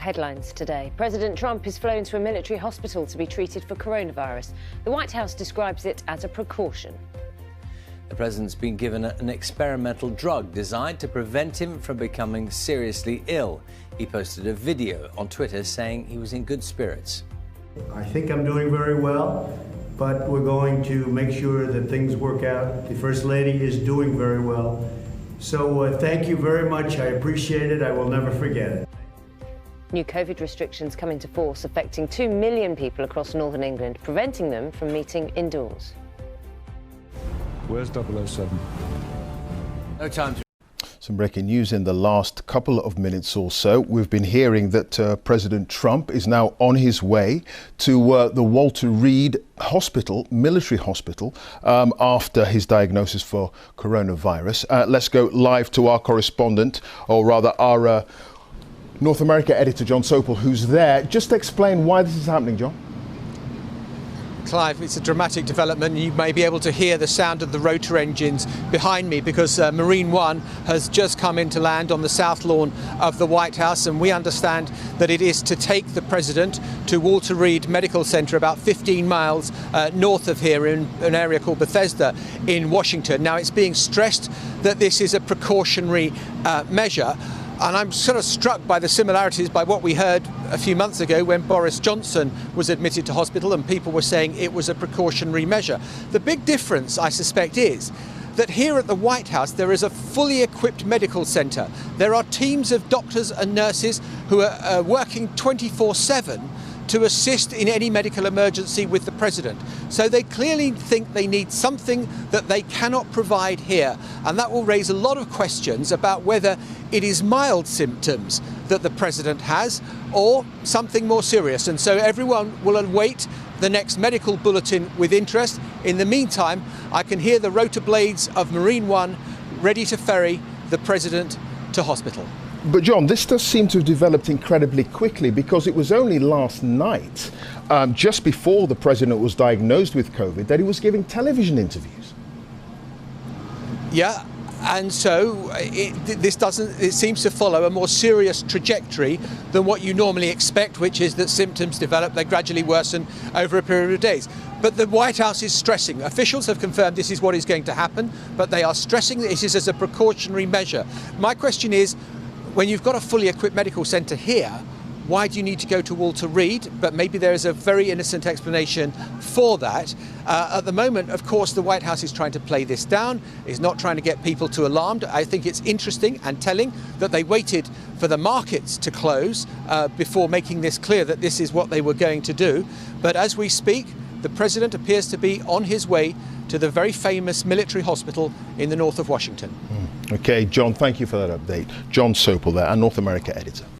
Headlines today. President Trump is flown to a military hospital to be treated for coronavirus. The White House describes it as a precaution. The president's been given an experimental drug designed to prevent him from becoming seriously ill. He posted a video on Twitter saying he was in good spirits. I think I'm doing very well, but we're going to make sure that things work out. The First Lady is doing very well. So thank you very much. I appreciate it. I will never forget it. New COVID restrictions come into force, affecting 2 million people across northern England, preventing them from meeting indoors. Where's 007? No time to... Some breaking news in the last couple of minutes or so. We've been hearing that President Trump is now on his way to the Walter Reed Hospital, military hospital, after his diagnosis for coronavirus. Let's go live to our correspondent, or rather our North America editor, John Sopel, who's there. Just explain why this is happening, John. Clive, it's a dramatic development. You may be able to hear the sound of the rotor engines behind me because Marine One has just come into land on the south lawn of the White House, and we understand that it is to take the president to Walter Reed Medical Center, about 15 miles north of here in an area called Bethesda in Washington. Now, it's being stressed that this is a precautionary measure. And I'm sort of struck by the similarities by what we heard a few months ago when Boris Johnson was admitted to hospital and people were saying it was a precautionary measure. The big difference, I suspect, is that here at the White House there is a fully equipped medical centre. There are teams of doctors and nurses who are working 24/7 to assist in any medical emergency with the president. So they clearly think they need something that they cannot provide here. And that will raise a lot of questions about whether it is mild symptoms that the president has or something more serious. And so everyone will await the next medical bulletin with interest. In the meantime, I can hear the rotor blades of Marine One ready to ferry the president to hospital. But John, this does seem to have developed incredibly quickly, because it was only last night, just before the president was diagnosed with COVID, that he was giving television interviews. Yeah, and so it seems to follow a more serious trajectory than what you normally expect, which is that symptoms develop, they gradually worsen over a period of days. But the White House is stressing, officials have confirmed this is what is going to happen, but they are stressing that this is as a precautionary measure. My question is, when you've got a fully equipped medical centre here, why do you need to go to Walter Reed? But maybe there is a very innocent explanation for that. At the moment, of course, the White House is trying to play this down, is not trying to get people too alarmed. I think it's interesting and telling that they waited for the markets to close before making this clear that this is what they were going to do. But as we speak, the president appears to be on his way to the very famous military hospital in the north of Washington. OK, John, thank you for that update. John Sopel there, our North America editor.